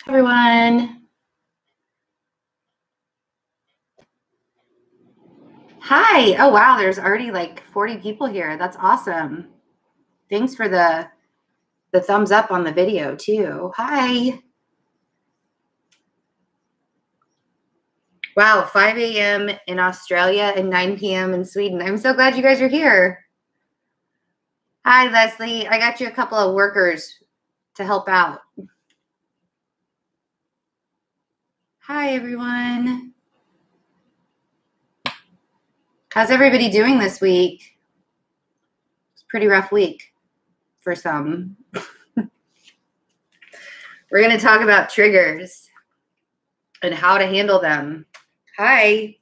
Everyone. Hi. Oh, wow. There's already like 40 people here. That's awesome. Thanks for the thumbs up on the video too. Hi. Wow. 5 a.m. in Australia and 9 p.m. in Sweden. I'm so glad you guys are here. Hi, Leslie. I got you a couple of workers to help out. Hi, everyone. How's everybody doing this week? It's a pretty rough week for some. We're going to talk about triggers and how to handle them. Hi.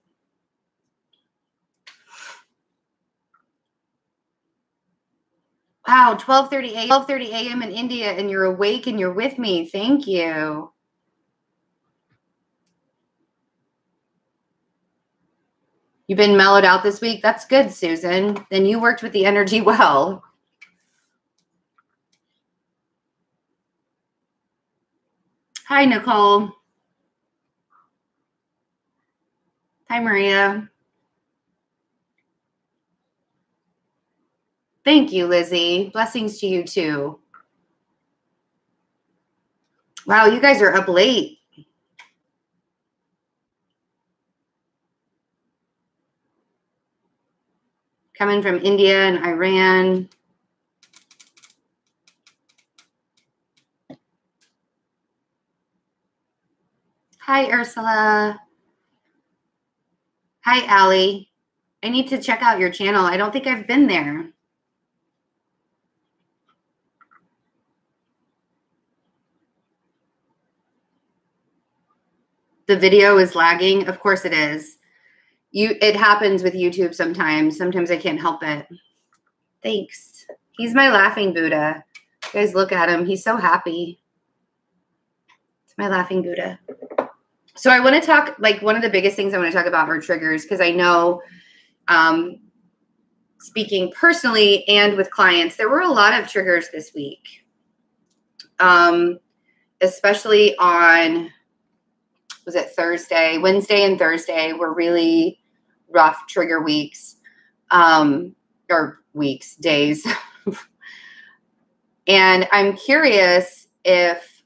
Wow, 12:30 a.m. in India, and you're awake and you're with me. Thank you. You've been mellowed out this week? That's good, Susan. Then you worked with the energy well. Hi, Nicole. Hi, Maria. Thank you, Lizzie. Blessings to you, too. Wow, you guys are up late. Coming from India and Iran. Hi, Ursula. Hi, Allie. I need to check out your channel. I don't think I've been there. The video is lagging. Of course it is. It happens with YouTube sometimes. Sometimes I can't help it. Thanks. He's my laughing Buddha. You guys look at him. He's so happy. It's my laughing Buddha. So I want to talk, like one of the biggest things I want to talk about are triggers, because I know speaking personally and with clients, there were a lot of triggers this week. Especially on, was it Thursday? Wednesday and Thursday were really rough trigger weeks, or weeks, days. And I'm curious if,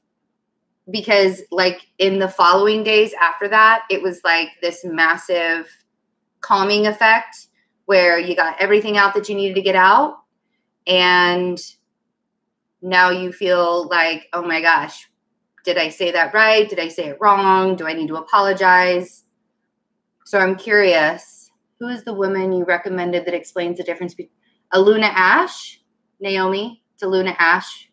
because like in the following days after that, it was like this massive calming effect where you got everything out that you needed to get out. And now you feel like, oh my gosh, did I say that right? Did I say it wrong? Do I need to apologize? So I'm curious, who is the woman you recommended that explains the difference between Aluna Ash? Naomi, it's Aluna Ash.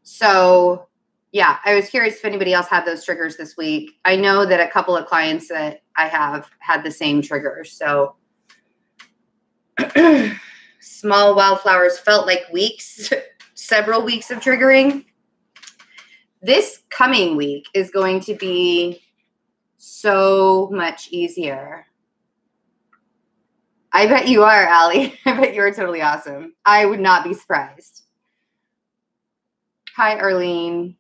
So yeah, I was curious if anybody else had those triggers this week. I know that a couple of clients that I have had the same triggers. So small wildflowers felt like weeks, several weeks of triggering. This coming week is going to be so much easier. I bet you are, Allie. I bet you are totally awesome. I would not be surprised. Hi, Arlene.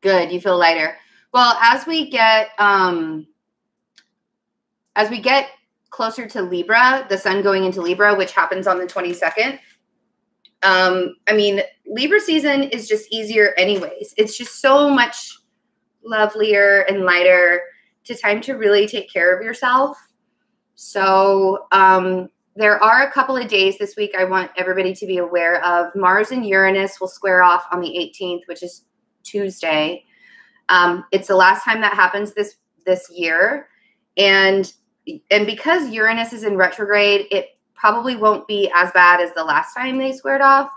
Good. You feel lighter. Well, as we get closer to Libra, the sun going into Libra, which happens on the 22nd. I mean, Libra season is just easier anyways. It's just so much lovelier and lighter. It's a time to really take care of yourself. So there are a couple of days this week I want everybody to be aware of. Mars and Uranus will square off on the 18th, which is Tuesday. It's the last time that happens this year. And because Uranus is in retrograde, it probably won't be as bad as the last time they squared off,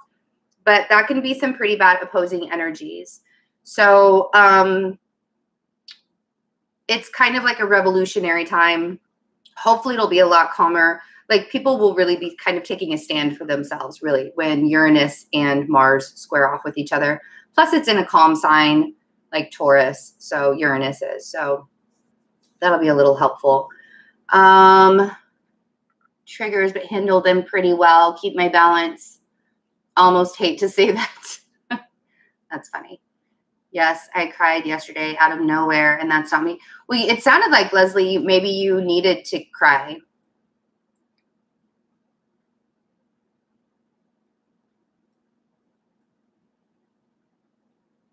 but that can be some pretty bad opposing energies. So it's kind of like a revolutionary time. Hopefully it'll be a lot calmer. Like people will really be kind of taking a stand for themselves, really, when Uranus and Mars square off with each other. Plus it's in a calm sign like Taurus. So Uranus is. So that'll be a little helpful. triggers, but handle them pretty well. Keep my balance. Almost hate to say that. That's funny. Yes, I cried yesterday out of nowhere, and that's not me. Well, it sounded like, Leslie, maybe you needed to cry.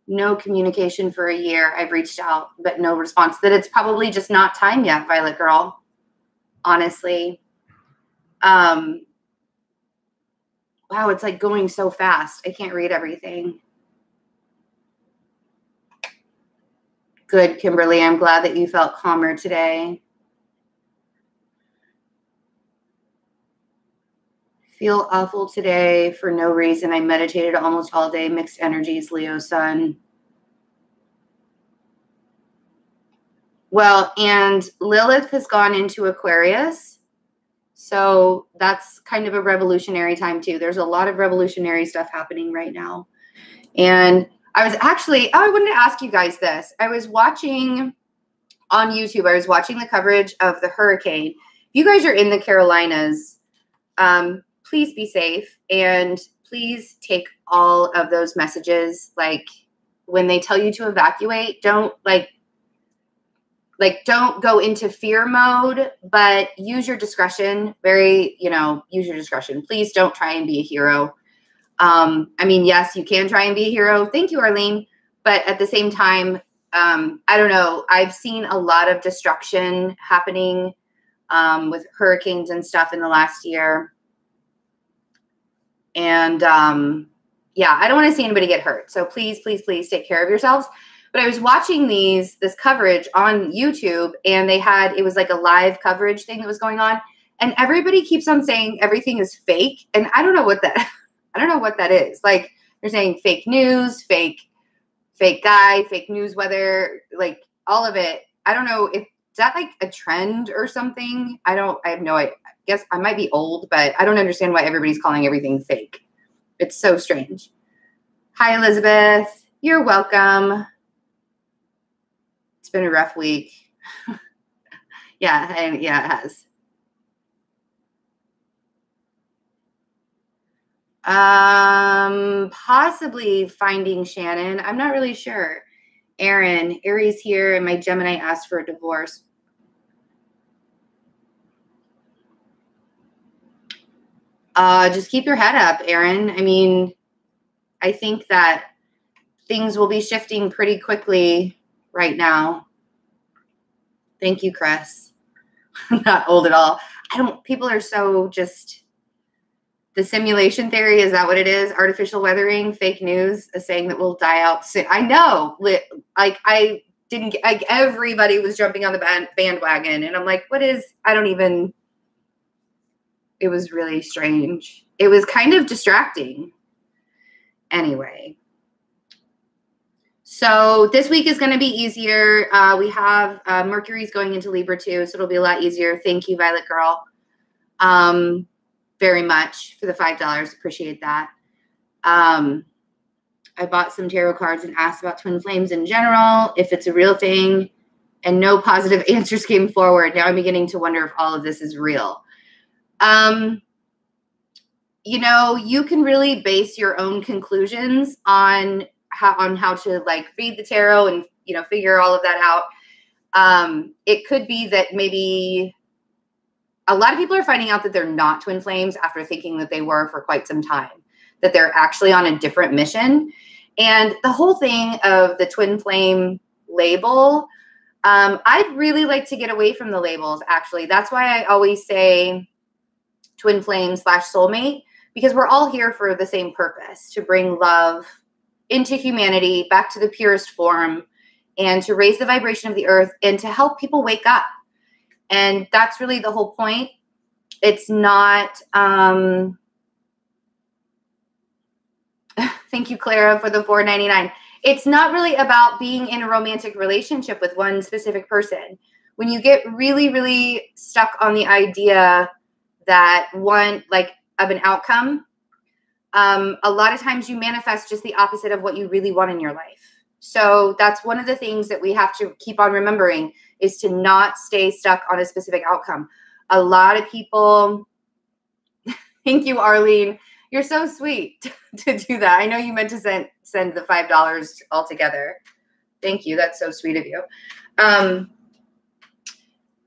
No communication for a year. I've reached out, but no response. That it's probably just not time yet, Violet Girl. Honestly. Wow, it's like going so fast. I can't read everything. Good, Kimberly. I'm glad that you felt calmer today. Feel awful today for no reason. I meditated almost all day. Mixed energies, Leo sun. Well, and Lilith has gone into Aquarius. So that's kind of a revolutionary time too. There's a lot of revolutionary stuff happening right now. And I was actually, I wanted to ask you guys this. I was watching on YouTube, I was watching the coverage of the hurricane. If you guys are in the Carolinas, please be safe and please take all of those messages. Like when they tell you to evacuate, don't don't go into fear mode, but use your discretion. Use your discretion. Please don't try and be a hero. I mean, yes, you can try and be a hero. Thank you, Arlene. But at the same time, I don't know. I've seen a lot of destruction happening with hurricanes and stuff in the last year. And yeah, I don't want to see anybody get hurt. So please, please, please take care of yourselves. But I was watching this coverage on YouTube, and it was like a live coverage thing that was going on. And everybody keeps on saying everything is fake. And I don't know what that is. Like they're saying fake news, fake guy, fake news weather, like all of it. I don't know if is that like a trend or something. I have no idea. I guess I might be old, but I don't understand why everybody's calling everything fake. It's so strange. Hi, Elizabeth. You're welcome. It's been a rough week. Yeah, it has. Possibly finding Shannon. I'm not really sure. Aaron, Aries here, and my Gemini asked for a divorce. Just keep your head up, Aaron. I mean, I think that things will be shifting pretty quickly right now. Thank you, Chris. I'm not old at all. People are so just, the simulation theory, is that what it is? Artificial weathering, fake news, a saying that will die out soon. I know. Like, everybody was jumping on the bandwagon. And I'm like, it was really strange. It was kind of distracting. Anyway. So this week is going to be easier. We have Mercury's going into Libra too, so it'll be a lot easier. Thank you, Violet Girl. Very much for the $5. Appreciate that. I bought some tarot cards and asked about twin flames in general, if it's a real thing, and no positive answers came forward. Now I'm beginning to wonder if all of this is real. You can really base your own conclusions on how to like read the tarot and, figure all of that out. It could be that maybe a lot of people are finding out that they're not twin flames after thinking that they were for quite some time, that they're actually on a different mission. And the whole thing of the twin flame label, I'd really like to get away from the labels, actually. That's why I always say twin flame / soulmate, because we're all here for the same purpose, to bring love into humanity, back to the purest form, and to raise the vibration of the earth and to help people wake up. And that's really the whole point. It's not, thank you, Clara, for the $4.99. It's not really about being in a romantic relationship with one specific person. When you get really, really stuck on the idea that of an outcome, a lot of times you manifest just the opposite of what you really want in your life. So that's one of the things that we have to keep on remembering, is to not stay stuck on a specific outcome. A lot of people Thank you, Arlene. You're so sweet to do that. I know you meant to send the $5 altogether. Thank you. That's so sweet of you.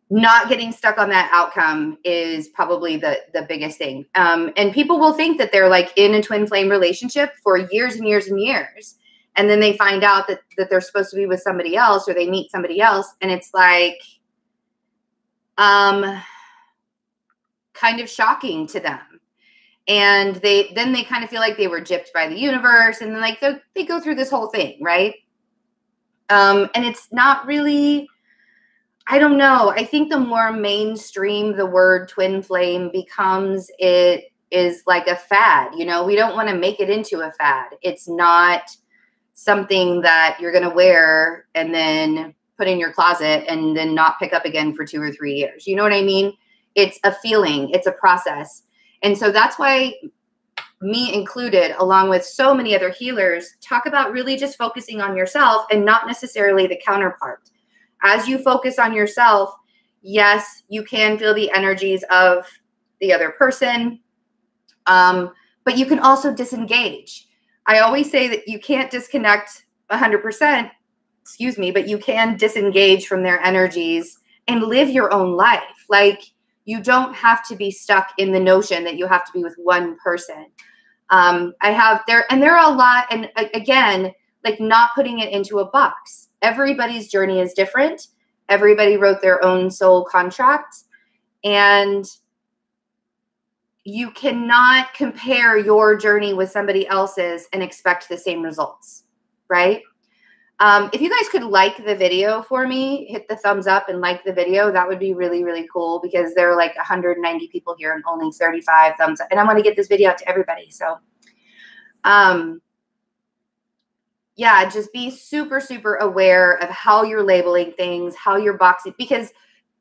Not getting stuck on that outcome is probably the biggest thing. And people will think that they're like in a twin flame relationship for years and years and years. And then they find out that they're supposed to be with somebody else, or they meet somebody else. And it's like, kind of shocking to them. And they kind of feel like they were gypped by the universe. And then like they go through this whole thing. Right. And it's not really, I don't know. I think the more mainstream the word twin flame becomes, it is like a fad. You know, we don't want to make it into a fad. It's not something that you're going to wear and then put in your closet and then not pick up again for 2 or 3 years. You know what I mean? It's a feeling. It's a process. And so that's why, me included, along with so many other healers, talk about really just focusing on yourself and not necessarily the counterpart. As you focus on yourself, yes, you can feel the energies of the other person, but you can also disengage. I always say that you can't disconnect 100%, but you can disengage from their energies and live your own life. Like, you don't have to be stuck in the notion that you have to be with one person. There are a lot, and again, like, not putting it into a box. Everybody's journey is different. Everybody wrote their own soul contract, and you cannot compare your journey with somebody else's and expect the same results, right? If you guys could like the video for me, hit the thumbs up and like the video, that would be really, really cool, because there are like 190 people here and only 35 thumbs up. And I want to get this video out to everybody. So, yeah, just be super, super aware of how you're labeling things, how you're boxing, because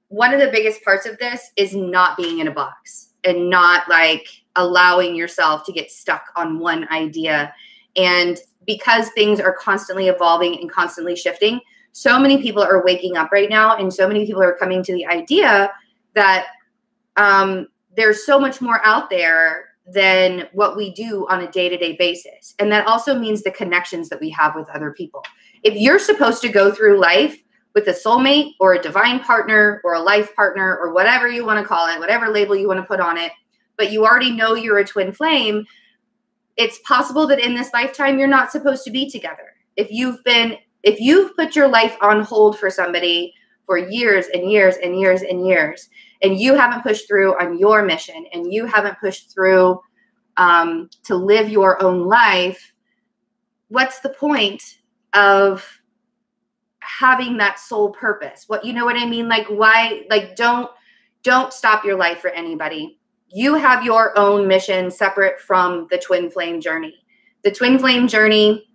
one of the biggest parts of this is not being in a box and not like allowing yourself to get stuck on one idea. And because things are constantly evolving and constantly shifting, so many people are waking up right now, and so many people are coming to the idea that there's so much more out there than what we do on a day-to-day basis. And that also means the connections that we have with other people. If you're supposed to go through life with a soulmate or a divine partner or a life partner or whatever you want to call it, whatever label you want to put on it, but you already know you're a twin flame, it's possible that in this lifetime, you're not supposed to be together. If you've put your life on hold for somebody for years and years and years and years, and you haven't pushed through on your mission, and you haven't pushed through to live your own life, what's the point of having that soul purpose? What, you know what I mean? Like, why, like, don't stop your life for anybody. You have your own mission separate from the twin flame journey. The twin flame journey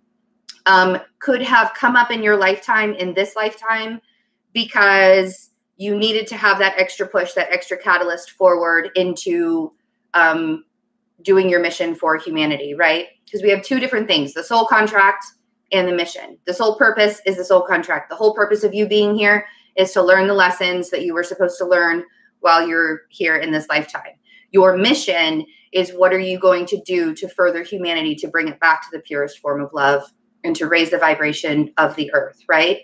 could have come up in your lifetime, in this lifetime, because you needed to have that extra push, that extra catalyst forward into doing your mission for humanity, right? Because we have two different things, the soul contract and the mission. The soul purpose is the soul contract. The whole purpose of you being here is to learn the lessons that you were supposed to learn while you're here in this lifetime. Your mission is, what are you going to do to further humanity, to bring it back to the purest form of love and to raise the vibration of the earth, right?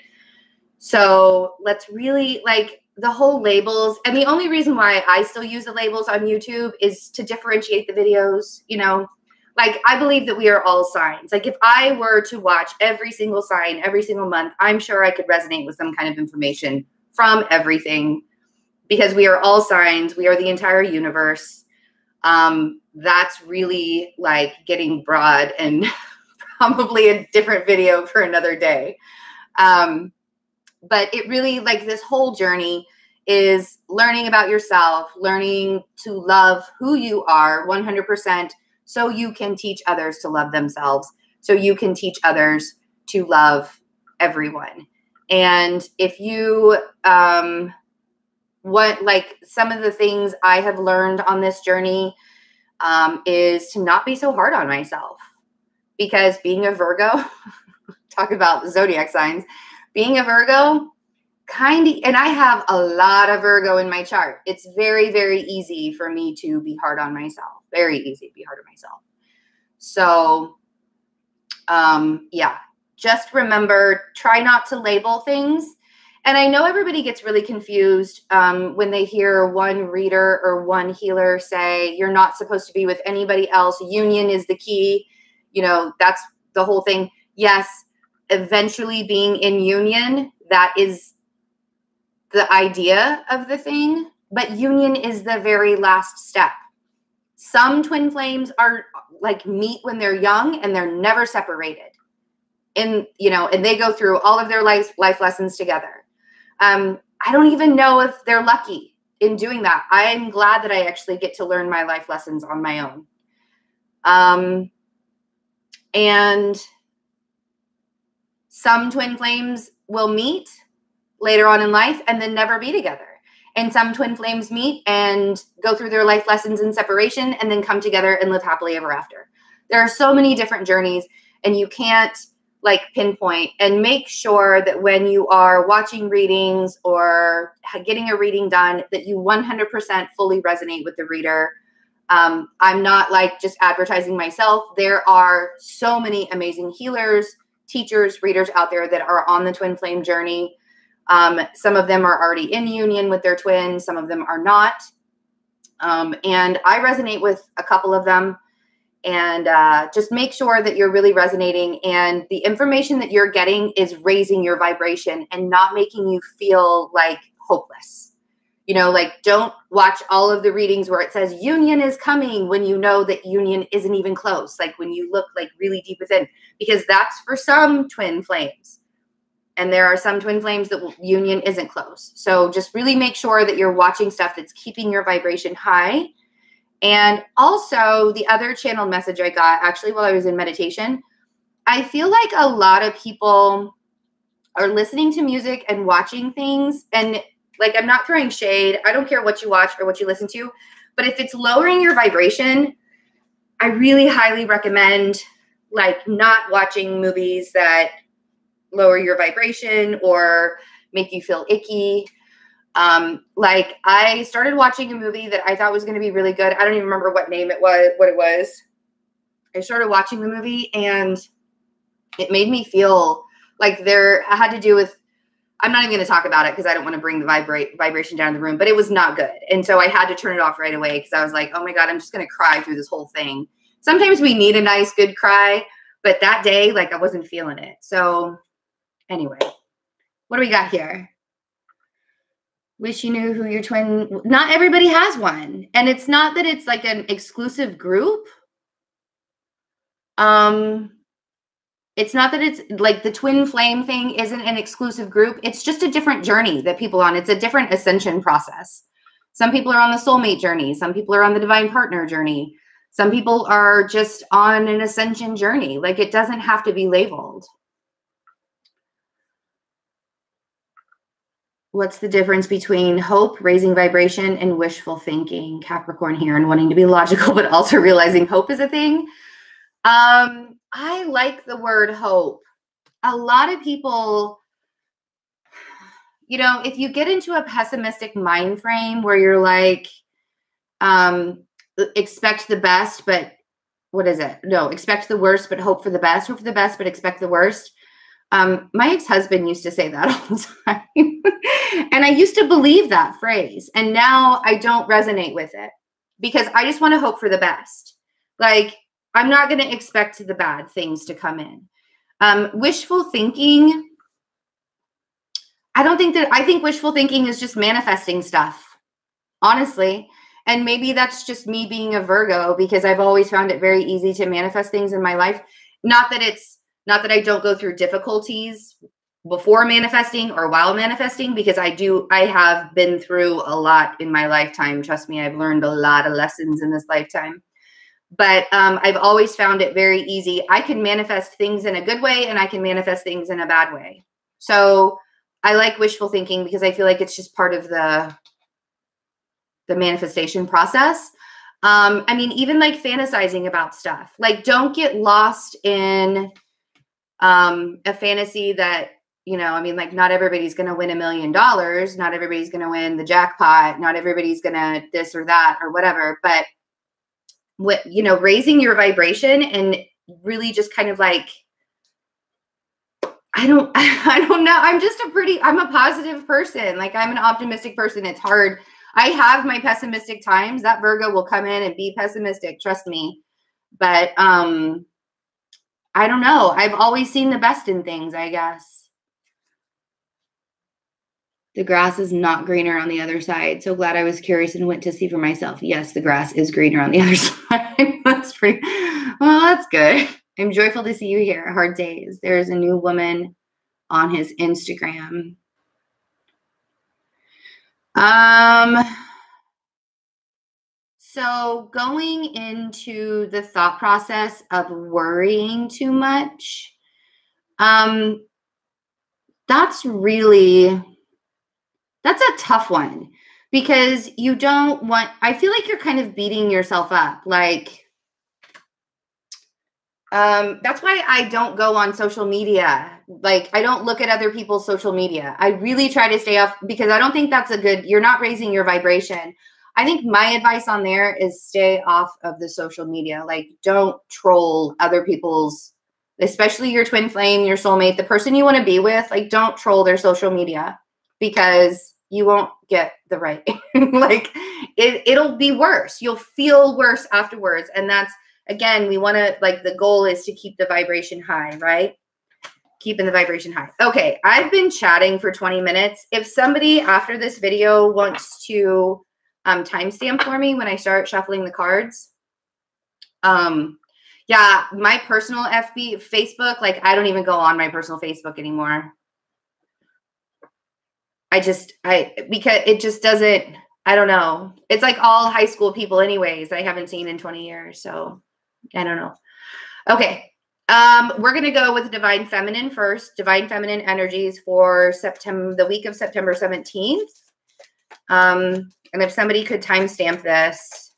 So let's really, like, the whole labels. And the only reason why I still use the labels on YouTube is to differentiate the videos. You know, like, I believe that we are all signs. Like, if I were to watch every single sign every single month, I'm sure I could resonate with some kind of information from everything, because we are all signs. We are the entire universe. That's really like getting broad, and probably a different video for another day. But it really, like, this whole journey is learning about yourself, learning to love who you are 100%, so you can teach others to love themselves, so you can teach others to love everyone. And if you, like, some of the things I have learned on this journey is to not be so hard on myself, because being a Virgo, talk about zodiac signs, being a Virgo, and I have a lot of Virgo in my chart. It's very, very easy for me to be hard on myself. Very easy to be hard on myself. So, yeah, just remember, try not to label things. And I know everybody gets really confused when they hear one reader or one healer say, you're not supposed to be with anybody else. Union is the key. You know, that's the whole thing. Yes, eventually being in union, that is the idea of the thing, but union is the very last step. Some twin flames are like meet when they're young and they're never separated. And, you know, and they go through all of their life lessons together. I don't even know if they're lucky in doing that. I'm glad that I actually get to learn my life lessons on my own. And some twin flames will meet later on in life and then never be together. And some twin flames meet and go through their life lessons in separation and then come together and live happily ever after. There are so many different journeys, and you can't like pinpoint. And make sure that when you are watching readings or getting a reading done, that you 100% fully resonate with the reader. I'm not like just advertising myself. There are so many amazing healers, teachers, readers out there that are on the twin flame journey. Some of them are already in union with their twin. Some of them are not. And I resonate with a couple of them. And just make sure that you're really resonating, and the information that you're getting is raising your vibration and not making you feel like hopeless. You know, like, don't watch all of the readings where it says union is coming when you know that union isn't even close. Like when you look like really deep within, because that's for some twin flames. And there are some twin flames that union isn't close. So just really make sure that you're watching stuff that's keeping your vibration high. And also the other channeled message I got actually while I was in meditation, I feel like a lot of people are listening to music and watching things. And like, I'm not throwing shade. I don't care what you watch or what you listen to, but if it's lowering your vibration, I really highly recommend like not watching movies that lower your vibration or make you feel icky. Like I started watching a movie that I thought was going to be really good. I don't even remember what it was. I started watching the movie and it made me feel like I had to do with, I'm not even going to talk about it because I don't want to bring the vibration down the room, but it was not good. And so I had to turn it off right away because I was like, oh my God, I'm just going to cry through this whole thing. Sometimes we need a nice, good cry, but that day, like I wasn't feeling it. So anyway, what do we got here? Wish you knew who your twin, not everybody has one. And it's not that it's like an exclusive group. It's not that it's like the twin flame thing isn't an exclusive group. It's just a different journey that people on. It's a different ascension process. Some people are on the soulmate journey. Some people are on the divine partner journey. Some people are just on an ascension journey. Like it doesn't have to be labeled. What's the difference between hope, raising vibration, and wishful thinking? Capricorn here, and wanting to be logical, but also realizing hope is a thing. I like the word hope. A lot of people, you know, if you get into a pessimistic mind frame where you're like, expect the best, but what is it? No, expect the worst, but hope for the best. Hope for the best, but expect the worst. My ex-husband used to say that all the time. And I used to believe that phrase. And now I don't resonate with it because I just want to hope for the best. Like, I'm not going to expect the bad things to come in. Wishful thinking. I think wishful thinking is just manifesting stuff, honestly. And maybe that's just me being a Virgo because I've always found it very easy to manifest things in my life. Not that I don't go through difficulties before manifesting or while manifesting, because I have been through a lot in my lifetime. Trust me, I've learned a lot of lessons in this lifetime. But I've always found it very easy. I can manifest things in a good way and I can manifest things in a bad way. So I like wishful thinking because I feel like it's just part of the manifestation process. I mean, even like fantasizing about stuff. Like, don't get lost in a fantasy that, I mean, like, not everybody's going to win $1 million. Not everybody's going to win the jackpot. Not everybody's going to this or that or whatever. But raising your vibration and really just kind of like, I don't know. I'm a positive person. Like, I'm an optimistic person. It's hard. I have my pessimistic times. That Virgo will come in and be pessimistic. Trust me. But, I don't know. I've always seen the best in things, I guess. The grass is not greener on the other side. So glad I was curious and went to see for myself. Yes, the grass is greener on the other side. That's good. I'm joyful to see you here. Hard days. There's a new woman on his Instagram. So going into the thought process of worrying too much, that's a tough one, because I feel like you're kind of beating yourself up. Like, that's why I don't go on social media. Like, I don't look at other people's social media. I really try to stay off, because I don't think you're not raising your vibration. I think my advice on there is stay off of the social media. Like, don't troll other people's, especially your twin flame, your soulmate, the person you want to be with. Like, don't troll their social media, because you won't get the right, like, it'll be worse. You'll feel worse afterwards. And that's, again, we want to, like, the goal is to keep the vibration high, right? Keeping the vibration high. Okay, I've been chatting for 20 minutes. If somebody after this video wants to timestamp for me when I start shuffling the cards. Yeah, my personal Facebook, like, I don't even go on my personal Facebook anymore. Because it just doesn't, I don't know. It's like all high school people anyways, I haven't seen in 20 years. So I don't know. Okay. We're going to go with Divine Feminine first. Divine Feminine energies for the week of September 17th. And if somebody could timestamp this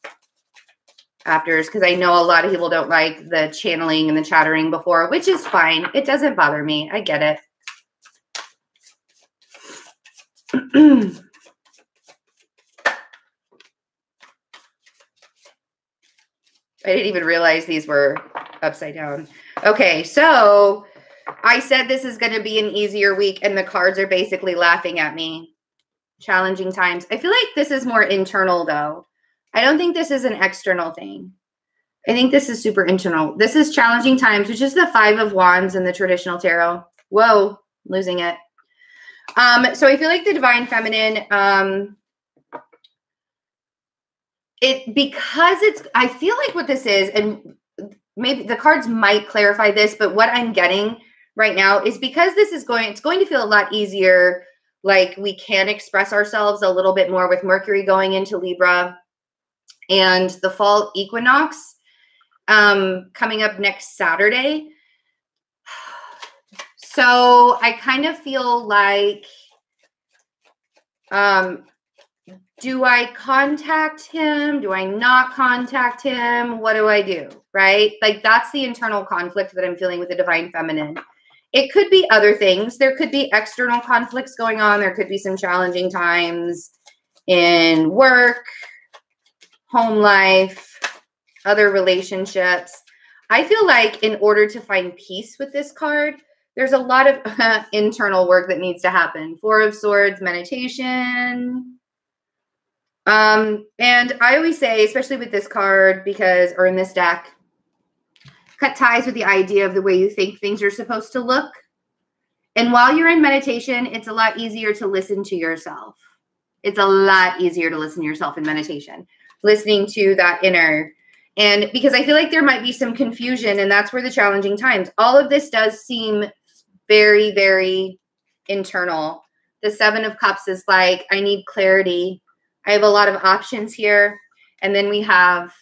after, because I know a lot of people don't like the channeling and the chattering before, which is fine. It doesn't bother me. I get it. I didn't even realize these were upside down. Okay, so I said this is going to be an easier week, and the cards are basically laughing at me. Challenging times. I feel like this is more internal, though. I don't think this is an external thing. I think this is super internal. This is challenging times, which is the 5 of Wands in the traditional tarot. Whoa, losing it. So I feel like the Divine Feminine, I feel like what this is, and maybe the cards might clarify this, but what I'm getting right now is because it's going to feel a lot easier. Like, we can express ourselves a little bit more with Mercury going into Libra and the fall equinox coming up next Saturday. So I kind of feel like, do I contact him? Do I not contact him? What do I do? Right? Like, that's the internal conflict that I'm feeling with the Divine Feminine. It could be other things. There could be external conflicts going on. There could be some challenging times in work, home life, other relationships. I feel like in order to find peace with this card, there's a lot of internal work that needs to happen. 4 of Swords, meditation. And I always say, especially with this card, or in this deck, cut ties with the idea of the way you think things are supposed to look. And while you're in meditation, it's a lot easier to listen to yourself. It's a lot easier to listen to yourself in meditation, listening to that inner. And because I feel like there might be some confusion, and that's where the challenging times. All of this does seem very, very internal. The 7 of Cups is like, I need clarity. I have a lot of options here. And then we have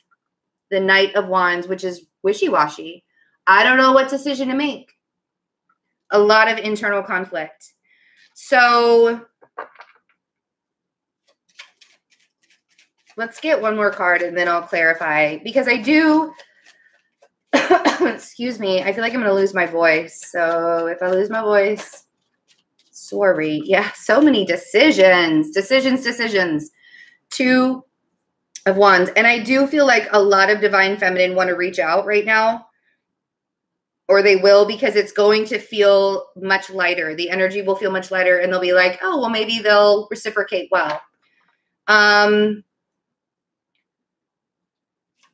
the Knight of Wands, which is wishy-washy. I don't know what decision to make. A lot of internal conflict. So let's get one more card and then I'll clarify, because I do, excuse me, I feel like I'm going to lose my voice. So if I lose my voice, Sorry. Yeah, so many decisions. Two of Wands. And I do feel like a lot of Divine Feminine want to reach out right now. Or they will, because it's going to feel much lighter. The energy will feel much lighter, and they'll be like, oh, well, maybe they'll reciprocate well.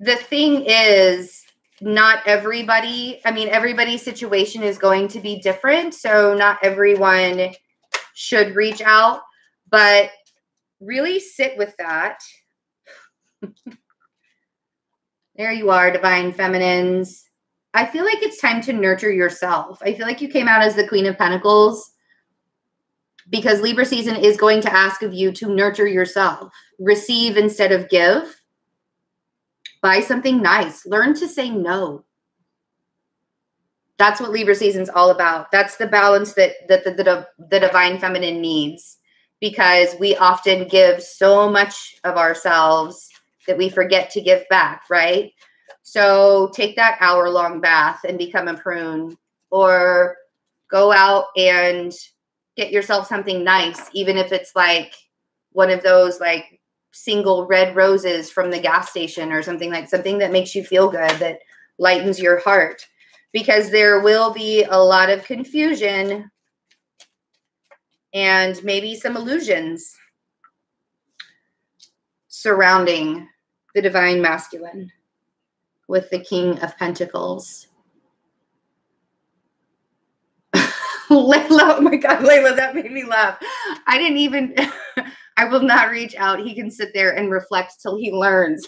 The thing is, not everybody, I mean, everybody's situation is going to be different. So not everyone should reach out, but really sit with that. There you are, Divine Feminines. I feel like it's time to nurture yourself. I feel like you came out as the Queen of Pentacles because Libra season is going to ask of you to nurture yourself. Receive instead of give. Buy something nice. Learn to say no. That's what Libra season's all about. That's the balance that the Divine Feminine needs, because we often give so much of ourselves that we forget to give back, right? So take that hour-long bath and become a prune, or go out and get yourself something nice, even if it's like one of those like single red roses from the gas station or something, like something that makes you feel good, that lightens your heart, because there will be a lot of confusion and maybe some illusions surrounding the Divine Masculine with the King of Pentacles. Layla, oh my God, Layla, that made me laugh. I didn't even, I will not reach out. He can sit there and reflect till he learns.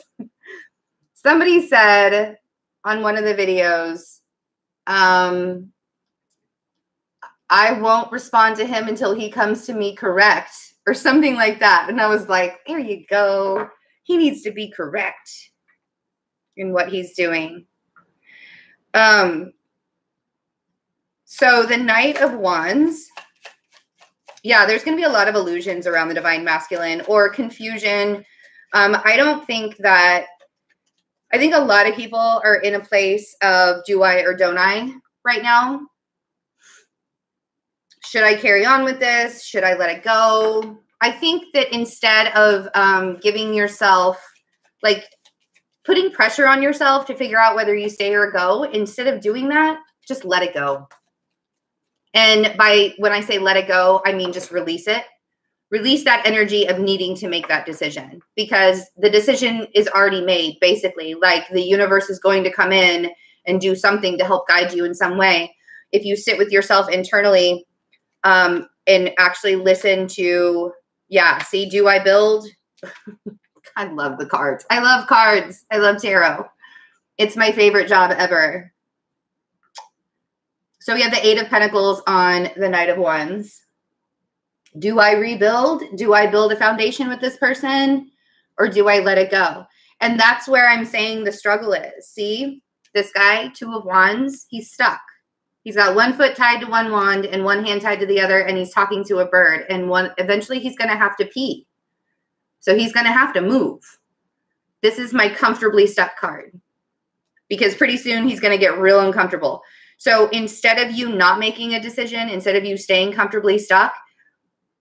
Somebody said on one of the videos, I won't respond to him until he comes to me correct, or something like that. And I was like, there you go. He needs to be correct in what he's doing. So the Knight of Wands, yeah, there's going to be a lot of illusions around the Divine Masculine, or confusion. I think a lot of people are in a place of do I or don't I right now. Should I carry on with this? Should I let it go? I think that instead of giving yourself, like putting pressure on yourself to figure out whether you stay or go, instead of doing that, just let it go. And when I say let it go, I mean just release it. Release that energy of needing to make that decision, because the decision is already made, basically. Like the universe is going to come in and do something to help guide you in some way. If you sit with yourself internally and actually listen to, yeah, see, do I build? I love the cards. I love cards. I love tarot. It's my favorite job ever. So we have the Eight of Pentacles on the Knight of Wands. Do I rebuild? Do I build a foundation with this person? Or do I let it go? And that's where I'm saying the struggle is. See, this guy, Two of Wands, he's stuck. He's got one foot tied to one wand and one hand tied to the other, and he's talking to a bird. And eventually he's going to have to pee. So he's going to have to move. This is my comfortably stuck card, because pretty soon he's going to get real uncomfortable. So instead of you not making a decision, instead of you staying comfortably stuck,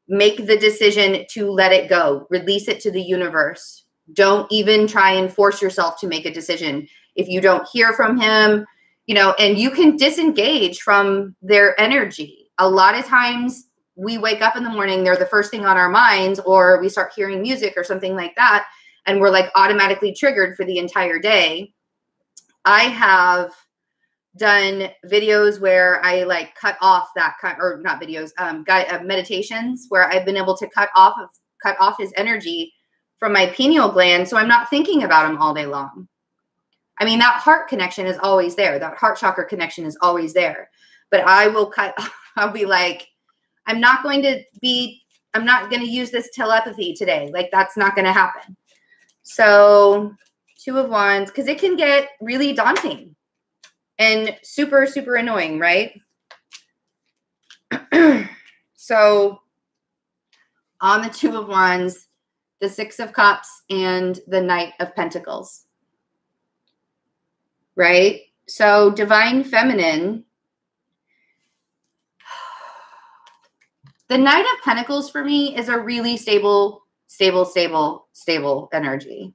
make the decision to let it go. Release it to the universe. Don't even try and force yourself to make a decision. If you don't hear from him, and you can disengage from their energy. A lot of times we wake up in the morning, they're the first thing on our minds, or we start hearing music or something like that, and we're like automatically triggered for the entire day. I have done videos where I like cut off that kind, or not videos, meditations where I've been able to cut off his energy from my pineal gland, so I'm not thinking about him all day long. I mean, that heart connection is always there. That heart chakra connection is always there. But I will I'll be like, I'm not going to use this telepathy today. Like, that's not going to happen. So Two of Wands, because it can get really daunting and super, super annoying, right? So on the Two of Wands, the Six of Cups, and the Knight of Pentacles. Right? So Divine Feminine, The Knight of Pentacles for me is a really stable energy.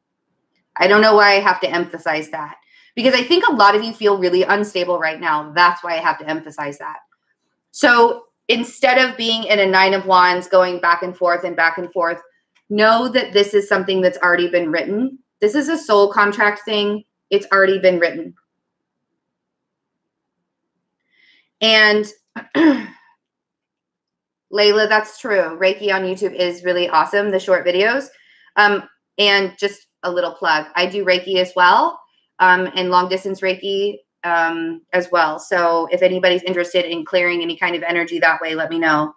I don't know why I have to emphasize that, because I think a lot of you feel really unstable right now. That's why I have to emphasize that. So instead of being in a Nine of Wands going back and forth, know that this is something that's already been written. This is a soul contract thing. It's already been written. And Layla, that's true. Reiki on YouTube is really awesome, the short videos. And just a little plug, I do Reiki as well, and long distance Reiki as well. So if anybody's interested in clearing any kind of energy that way, let me know.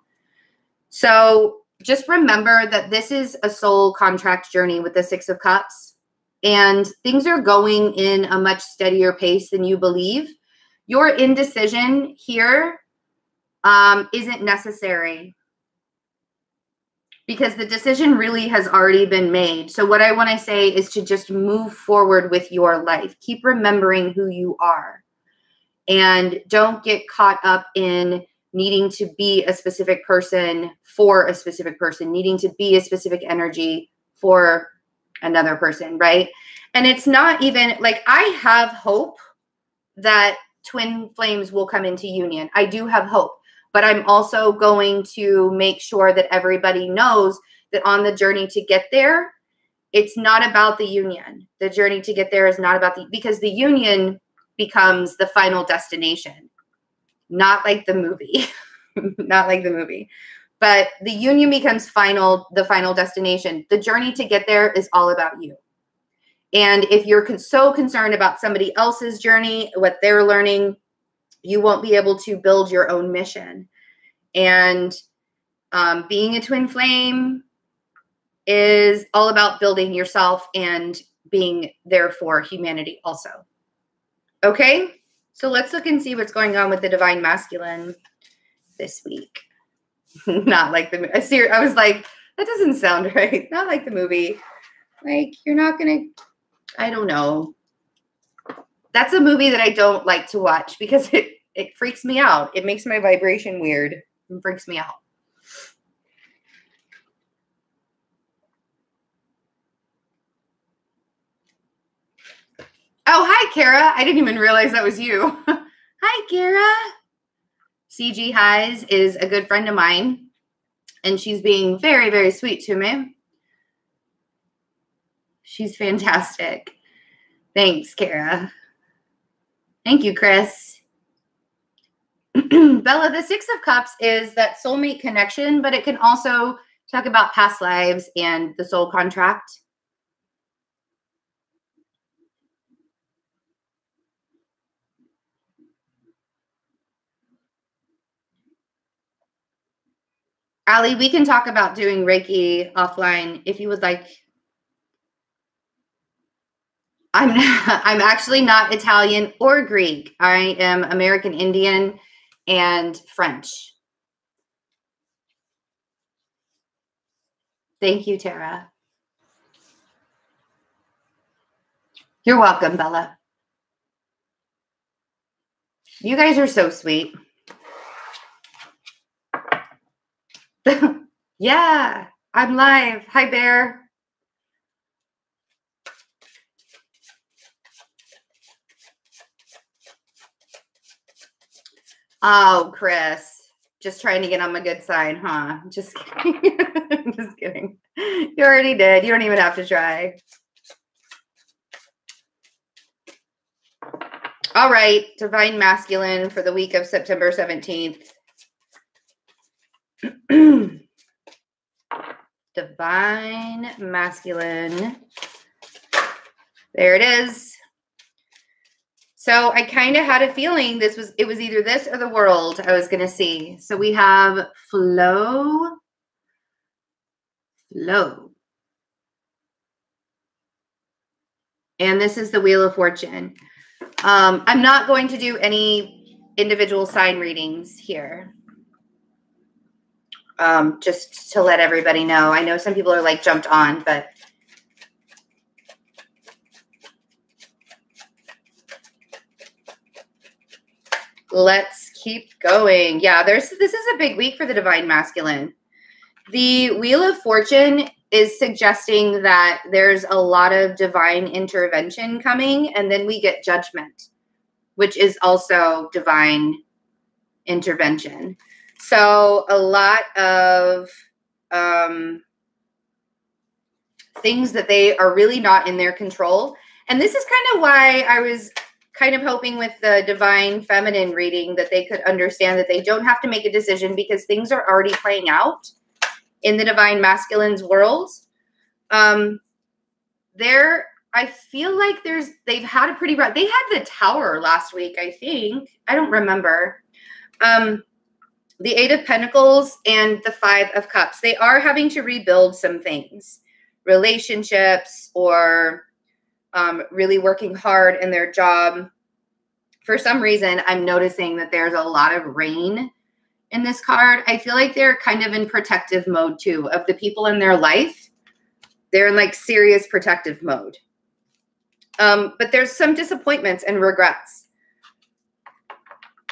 So just remember that this is a soul contract journey with the Six of Cups, and things are going in a much steadier pace than you believe. Your indecision here isn't necessary, because the decision really has already been made. So what I want to say is to just move forward with your life. Keep remembering who you are, and don't get caught up in needing to be a specific person for a specific person, needing to be a specific energy for another person, right? And it's not even like, I have hope that twin flames will come into union. I do have hope. But I'm also going to make sure that everybody knows that on the journey to get there, it's not about the union. The journey to get there is not about because the union becomes the final destination, not like the movie, not like the movie. But the union becomes the final destination. The journey to get there is all about you. And if you're so concerned about somebody else's journey, what they're learning, you won't be able to build your own mission. And being a twin flame is all about building yourself and being there for humanity also. Okay, so let's look and see what's going on with the divine masculine this week. Not like the movie. I was like, that doesn't sound right. Not like the movie. Like, you're not going to, I don't know. That's a movie that I don't like to watch because it freaks me out. It makes my vibration weird and freaks me out. Oh, hi, Kara. I didn't even realize that was you. Hi, Kara. CG Highs is a good friend of mine, and she's being very, very sweet to me. She's fantastic. Thanks, Kara. Thank you, Chris. Bella, the Six of Cups is that soulmate connection, but it can also talk about past lives and the soul contract. Ali, we can talk about doing Reiki offline if you would like. I'm actually not Italian or Greek. I am American Indian and French. Thank you, Tara. You're welcome, Bella. You guys are so sweet. Yeah, I'm live. Hi, Bear. Oh, Chris. Just trying to get on my good side, huh? Just kidding. Just kidding. You already did. You don't even have to try. All right. Divine Masculine for the week of September 17th. Divine Masculine. There it is. So I kind of had a feeling it was either this or the world I was going to see. So we have flow. And this is the Wheel of Fortune. I'm not going to do any individual sign readings here. Just to let everybody know. I know some people are like jumped on, but let's keep going. Yeah, this is a big week for the divine masculine. The Wheel of Fortune is suggesting that there's a lot of divine intervention coming, and then we get Judgment, which is also divine intervention. So a lot of things that they are really not in their control. And this is kind of why I was kind of hoping with the divine feminine reading that they could understand that they don't have to make a decision because things are already playing out in the divine masculine's world. I feel like they've had a pretty rough, they had the Tower last week, I think. I don't remember. The Eight of Pentacles and the Five of Cups. They are having to rebuild some things, relationships, or really working hard in their job. For some reason, I'm noticing that there's a lot of rain in this card. I feel like they're kind of in protective mode too of the people in their life. They're in like serious protective mode. But there's some disappointments and regrets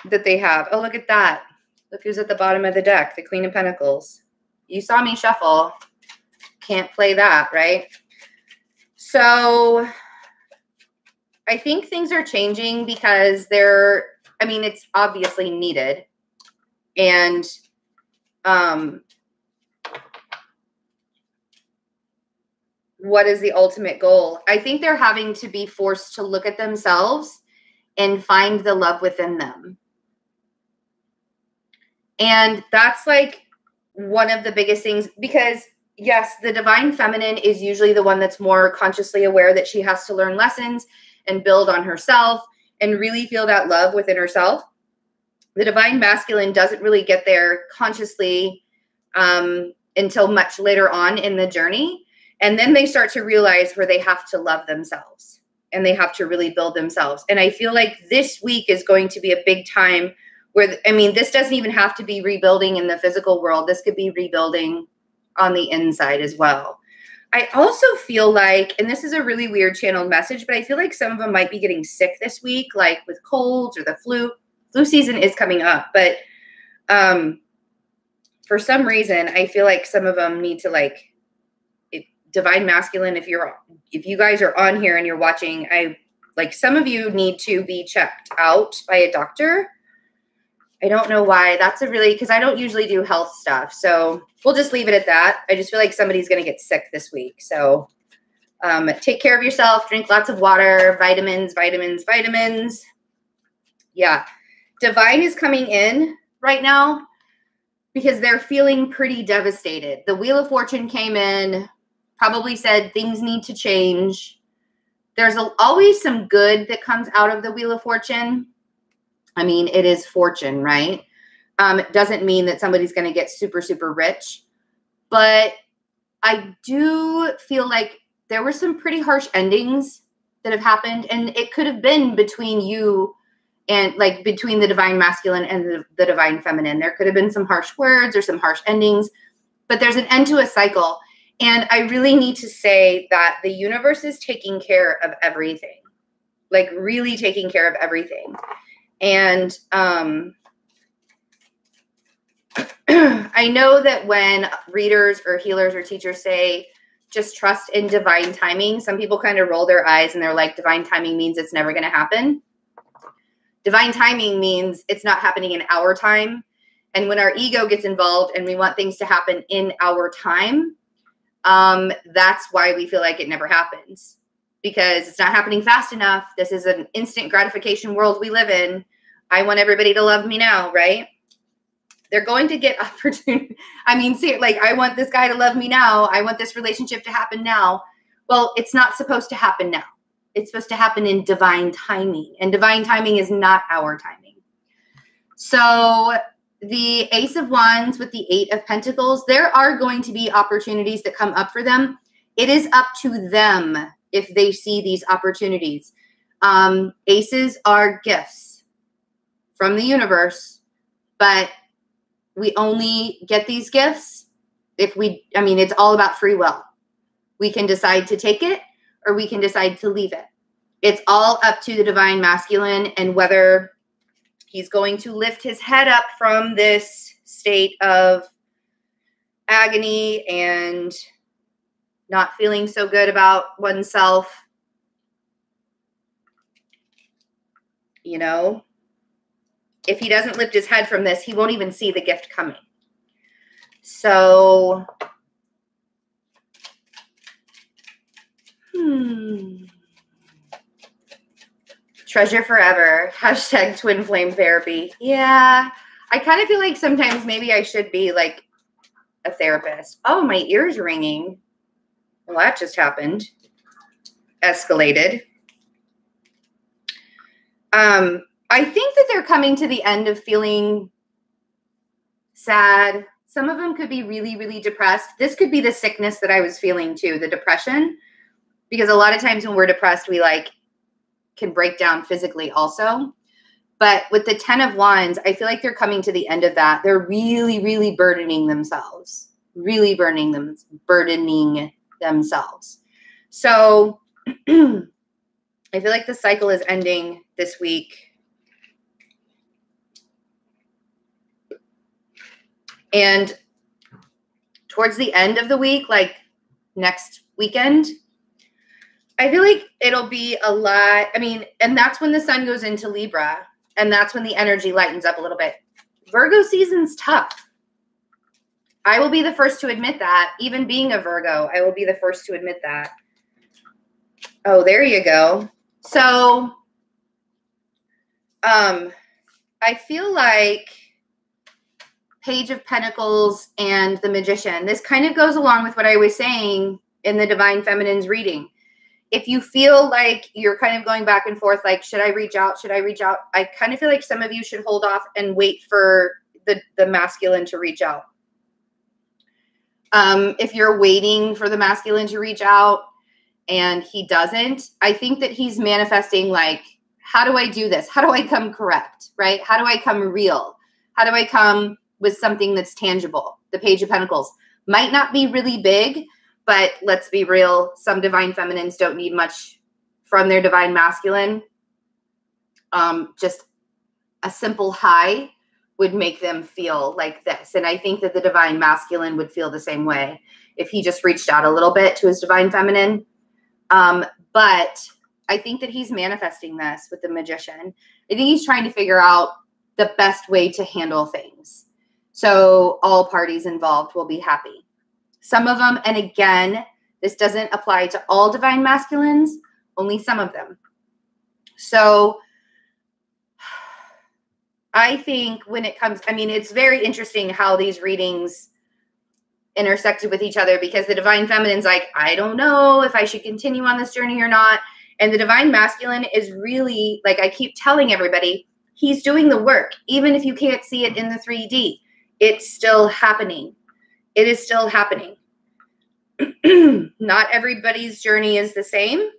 that they have. Oh, look at that. Look who's at the bottom of the deck, the Queen of Pentacles. You saw me shuffle. Can't play that, right? So I think things are changing because it's obviously needed. And what is the ultimate goal? I think they're having to be forced to look at themselves and find the love within them. And that's like one of the biggest things, because yes, the divine feminine is usually the one that's more consciously aware that she has to learn lessons and build on herself and really feel that love within herself. The divine masculine doesn't really get there consciously until much later on in the journey. And then they start to realize where they have to love themselves and they have to really build themselves. And I feel like this week is going to be a big time where, this doesn't even have to be rebuilding in the physical world. This could be rebuilding on the inside as well. I also feel like, and this is a really weird channeled message, but I feel like some of them might be getting sick this week, like with colds or the flu. Flu season is coming up, but for some reason, I feel like some of them need to divine masculine. If you guys are on here and you're watching, some of you need to be checked out by a doctor. I don't know why. Because I don't usually do health stuff. So we'll just leave it at that. I just feel like somebody's going to get sick this week. So take care of yourself. Drink lots of water, vitamins. Yeah. Divine is coming in right now because they're feeling pretty devastated. The Wheel of Fortune came in, probably said things need to change. There's always some good that comes out of the Wheel of Fortune. It is fortune, right? It doesn't mean that somebody's going to get super, super rich. But I do feel like there were some pretty harsh endings that have happened. And it could have been between you and between the divine masculine and the divine feminine. There could have been some harsh words or some harsh endings. But there's an end to a cycle. And I really need to say that the universe is taking care of everything. Really taking care of everything. And I know that when readers or healers or teachers say, just trust in divine timing, some people kind of roll their eyes and they're like, divine timing means it's never going to happen. Divine timing means it's not happening in our time. And when our ego gets involved and we want things to happen in our time, that's why we feel like it never happens. Because it's not happening fast enough. This is an instant gratification world we live in. I want everybody to love me now, right? They're going to get opportunity. I want this guy to love me now. I want this relationship to happen now. Well, it's not supposed to happen now. It's supposed to happen in divine timing. And divine timing is not our timing. So the Ace of Wands with the Eight of Pentacles, there are going to be opportunities that come up for them. It is up to them if they see these opportunities. Aces are gifts from the universe, but we only get these gifts if it's all about free will. We can decide to take it or we can decide to leave it. It's all up to the divine masculine and whether He's going to lift his head up from this state of agony and not feeling so good about oneself. You know, if he doesn't lift his head from this, he won't even see the gift coming. So, treasure forever. Hashtag twin flame therapy. Yeah, I kind of feel like sometimes maybe I should be like a therapist. Oh, my ear's ringing. Well, that just happened. Escalated. I think that they're coming to the end of feeling sad. Some of them could be really, really depressed. This could be the sickness that I was feeling too, the depression. Because a lot of times when we're depressed, we like can break down physically also. But with the 10 of Wands, I feel like they're coming to the end of that. They're really, really burdening themselves. Really burdening themselves. So I feel like the cycle is ending this week. And towards the end of the week, like next weekend, I feel like it'll be a lot. I mean, and that's when the sun goes into Libra, and that's when the energy lightens up a little bit. Virgo season's tough. I will be the first to admit that. Even being a Virgo, I will be the first to admit that. Oh, there you go. So, I feel like Page of Pentacles and the Magician. This kind of goes along with what I was saying in the Divine Feminine's reading. If you feel like you're kind of going back and forth, like, should I reach out? Should I reach out? I kind of feel like some of you should hold off and wait for the masculine to reach out. If you're waiting for the masculine to reach out and he doesn't, I think that he's manifesting like, how do I do this? How do I come correct, right? How do I come real? How do I come with something that's tangible? The Page of Pentacles might not be really big, but let's be real. Some divine feminines don't need much from their divine masculine. Just a simple hi would make them feel like this. And I think that the divine masculine would feel the same way if he just reached out a little bit to his divine feminine. But I think that he's manifesting this with the Magician. I think he's trying to figure out the best way to handle things, so all parties involved will be happy. Some of them, and again, this doesn't apply to all divine masculines, only some of them. So I think when it comes, I mean, it's very interesting how these readings intersected with each other, because the divine feminine's like, I don't know if I should continue on this journey or not. And the divine masculine is really, like I keep telling everybody, he's doing the work. Even if you can't see it in the 3D, it's still happening. It is still happening. Not everybody's journey is the same.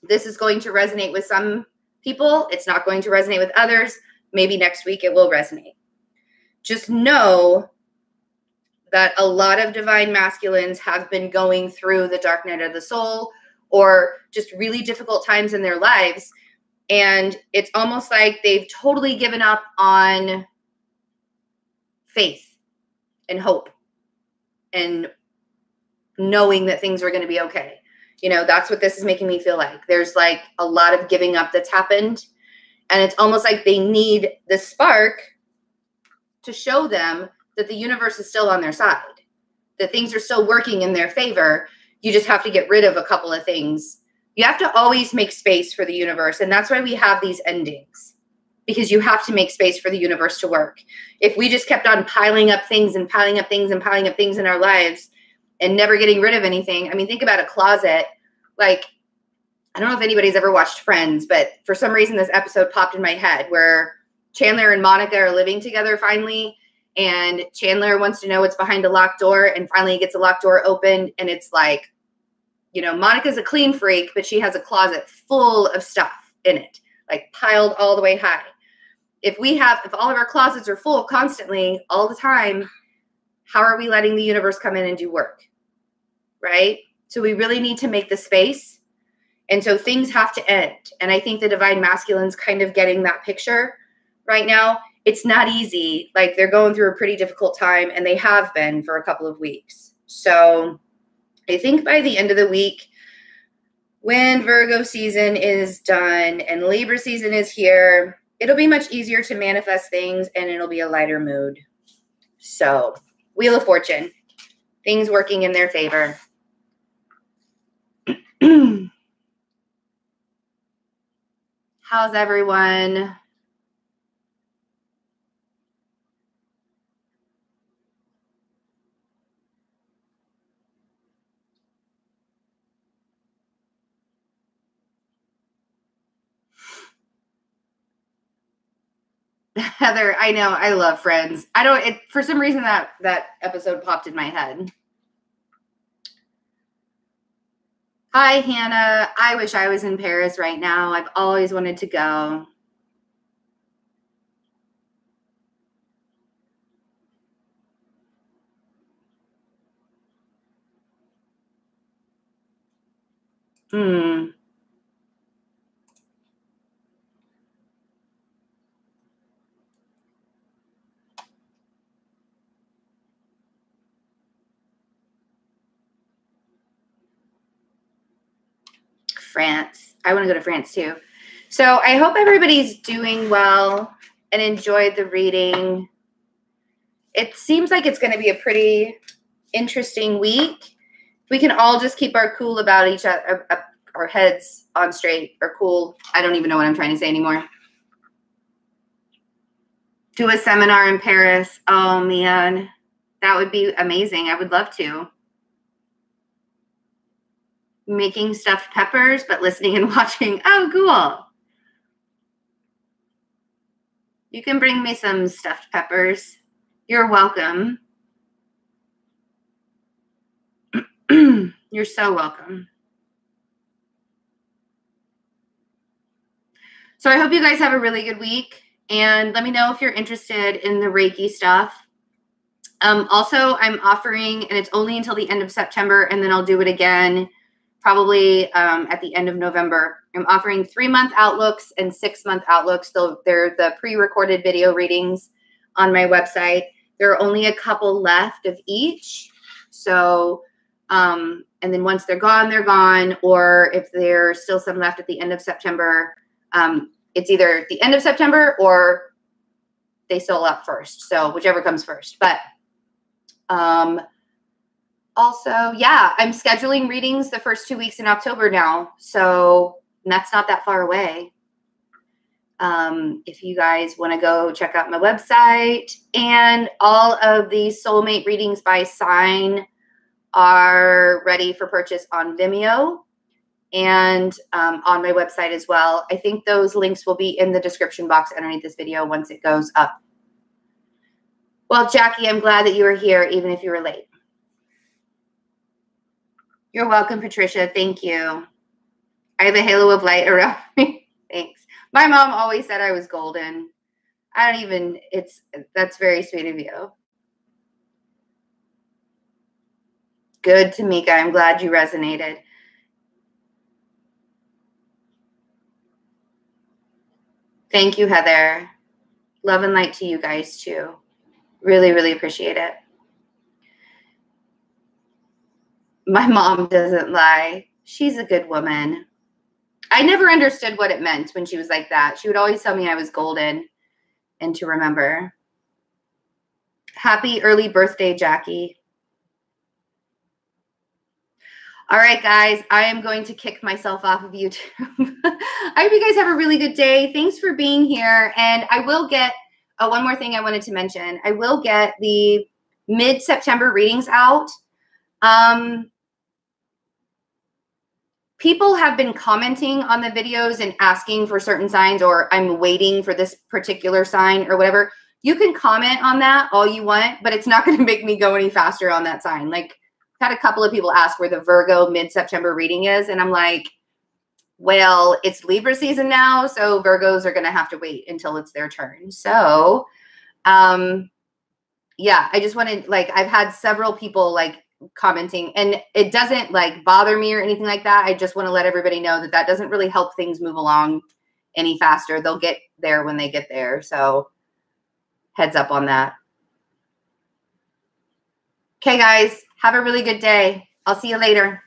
This is going to resonate with some people. It's not going to resonate with others. Maybe next week it will resonate. Just know that a lot of divine masculines have been going through the dark night of the soul or just really difficult times in their lives. And it's almost like they've totally given up on faith and hope and knowing that things are going to be okay. You know, that's what this is making me feel like. There's like a lot of giving up that's happened. And it's almost like they need the spark to show them that the universe is still on their side, that things are still working in their favor. You just have to get rid of a couple of things. You have to always make space for the universe. And that's why we have these endings, because you have to make space for the universe to work. If we just kept on piling up things and piling up things and piling up things in our lives and never getting rid of anything. I mean, think about a closet. Like, I don't know if anybody's ever watched Friends, but for some reason this episode popped in my head where Chandler and Monica are living together finally. And Chandler wants to know what's behind a locked door. And finally he gets a locked door opened. And it's like, you know, Monica's a clean freak, but she has a closet full of stuff in it, like piled all the way high. If all of our closets are full constantly all the time, how are we letting the universe come in and do work? Right? So we really need to make the space. And so things have to end. And I think the divine masculine's kind of getting that picture right now. It's not easy. Like, they're going through a pretty difficult time, and they have been for a couple of weeks. So I think by the end of the week, when Virgo season is done and Libra season is here, it'll be much easier to manifest things, and it'll be a lighter mood. So, Wheel of Fortune, things working in their favor. How's everyone? Heather, I know, I love Friends. I don't, for some reason that episode popped in my head. Hi, Hannah. I wish I was in Paris right now. I've always wanted to go. France. I want to go to France too. So I hope everybody's doing well and enjoyed the reading. It seems like it's going to be a pretty interesting week. We can all just keep our cool about each other, our heads on straight, or cool. I don't even know what I'm trying to say anymore. Do a seminar in Paris. Oh, man. That would be amazing. I would love to. Making stuffed peppers, but listening and watching. Oh, cool. You can bring me some stuffed peppers. You're welcome. You're so welcome. So I hope you guys have a really good week. And let me know if you're interested in the Reiki stuff. Also, I'm offering, and it's only until the end of September, and then I'll do it again probably at the end of November. I'm offering 3-month outlooks and 6-month outlooks. They're the pre-recorded video readings on my website. There are only a couple left of each. So, and then once they're gone, they're gone. Or if there's still some left at the end of September, it's either the end of September or they sell out first. So whichever comes first. But also, yeah, I'm scheduling readings the first 2 weeks in October now. So that's not that far away. If you guys want to go check out my website, and all of the Soulmate readings by sign are ready for purchase on Vimeo and on my website as well. I think those links will be in the description box underneath this video once it goes up. Well, Jackie, I'm glad that you were here, even if you were late. You're welcome, Patricia. Thank you. I have a halo of light around me. Thanks. My mom always said I was golden. That's very sweet of you. Good, Tamika. I'm glad you resonated. Thank you, Heather. Love and light to you guys too. Really, really appreciate it. My mom doesn't lie. She's a good woman. I never understood what it meant when she was like that. She would always tell me I was golden and to remember. Happy early birthday, Jackie. All right, guys, I am going to kick myself off of YouTube. I hope you guys have a really good day. Thanks for being here. And I will get one more thing I wanted to mention. I will get the mid-September readings out. People have been commenting on the videos and asking for certain signs, or I'm waiting for this particular sign or whatever. You can comment on that all you want, but it's not going to make me go any faster on that sign. Like, I've had a couple of people ask where the Virgo mid-September reading is, and I'm like, well, it's Libra season now, so Virgos are going to have to wait until it's their turn. So, yeah, I just wanted, like, I've had several people, like, commenting, and it doesn't, like, bother me or anything like that. I just want to let everybody know that that doesn't really help things move along any faster. They'll get there when they get there. So heads up on that. Okay, guys, have a really good day. I'll see you later.